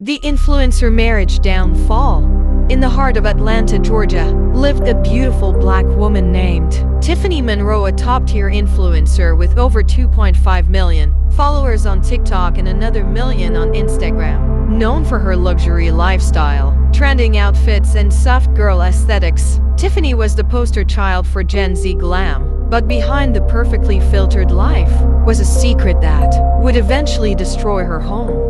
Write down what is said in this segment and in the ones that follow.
The influencer marriage downfall. In the heart of Atlanta, Georgia, lived a beautiful black woman named Tiffany Monroe, a top-tier influencer with over 2.5 million followers on TikTok and another million on Instagram. Known for her luxury lifestyle, trending outfits, and soft girl aesthetics, Tiffany was the poster child for Gen Z glam. But behind the perfectly filtered life was a secret that would eventually destroy her home.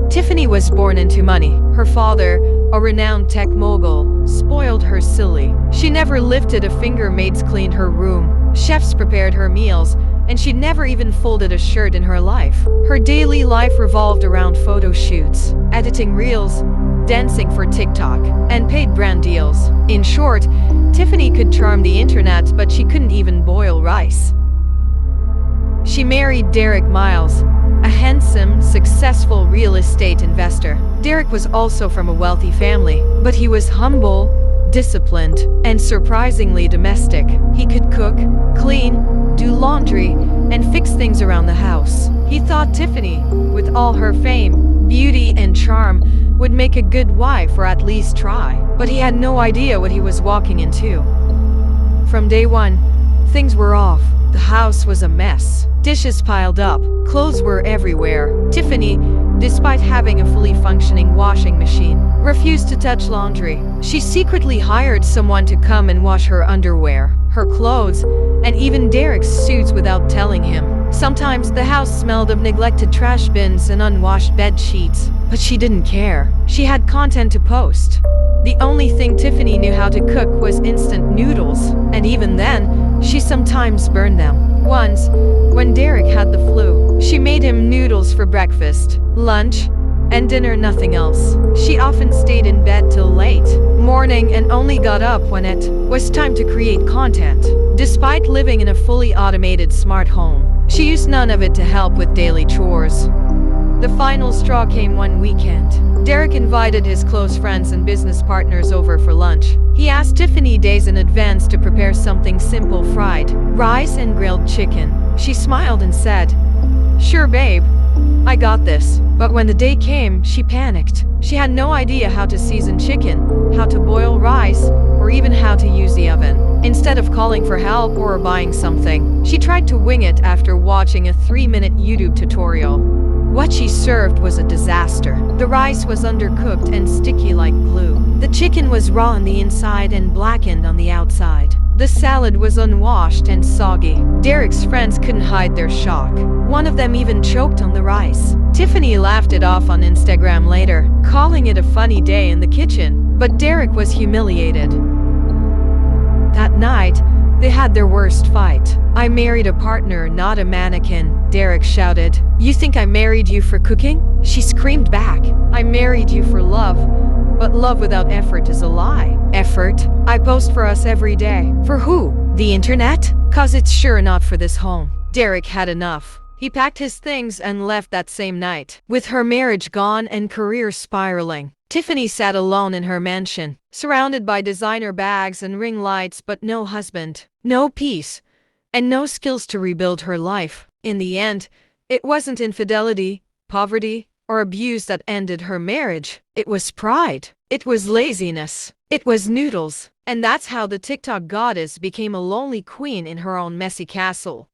Tiffany was born into money. Her father, a renowned tech mogul, spoiled her silly. She never lifted a finger, maids cleaned her room, chefs prepared her meals, and she never even folded a shirt in her life. Her daily life revolved around photo shoots, editing reels, dancing for TikTok, and paid brand deals. In short, Tiffany could charm the internet, but she couldn't even boil rice. She married Derek Miles, a handsome, successful real estate investor. Derek was also from a wealthy family, but he was humble, disciplined, and surprisingly domestic. He could cook, clean, do laundry, and fix things around the house. He thought Tiffany, with all her fame, beauty, and charm, would make a good wife, or at least try. But he had no idea what he was walking into. From day one, things were off. The house was a mess. Dishes piled up, clothes were everywhere. Tiffany, despite having a fully functioning washing machine, refused to touch laundry. She secretly hired someone to come and wash her underwear, her clothes, and even Derek's suits without telling him. Sometimes the house smelled of neglected trash bins and unwashed bed sheets, but she didn't care. She had content to post. The only thing Tiffany knew how to cook was instant noodles, and even then, she sometimes burned them. Once, when Derek had the flu, she made him noodles for breakfast, lunch, and dinner, nothing else. She often stayed in bed till late morning and only got up when it was time to create content. Despite living in a fully automated smart home, she used none of it to help with daily chores. The final straw came one weekend. Derek invited his close friends and business partners over for lunch. He asked Tiffany days in advance to prepare something simple: fried rice and grilled chicken. She smiled and said, "Sure, babe, I got this." But when the day came, she panicked. She had no idea how to season chicken, how to boil rice, or even how to use the oven. Instead of calling for help or buying something, she tried to wing it after watching a 3-minute YouTube tutorial. What she served was a disaster. The rice was undercooked and sticky like glue. The chicken was raw on the inside and blackened on the outside. The salad was unwashed and soggy. Derek's friends couldn't hide their shock. One of them even choked on the rice. Tiffany laughed it off on Instagram later, calling it a funny day in the kitchen. But Derek was humiliated. That night, they had their worst fight. "I married a partner, not a mannequin," Derek shouted. "You think I married you for cooking?" She screamed back. "I married you for love, but love without effort is a lie." "Effort? I post for us every day." "For who? The internet? 'Cause it's sure not for this home." Derek had enough. He packed his things and left that same night. With her marriage gone and career spiraling, Tiffany sat alone in her mansion, surrounded by designer bags and ring lights, but no husband, no peace, and no skills to rebuild her life. In the end, it wasn't infidelity, poverty, or abuse that ended her marriage. It was pride. It was laziness. It was noodles. And that's how the TikTok goddess became a lonely queen in her own messy castle.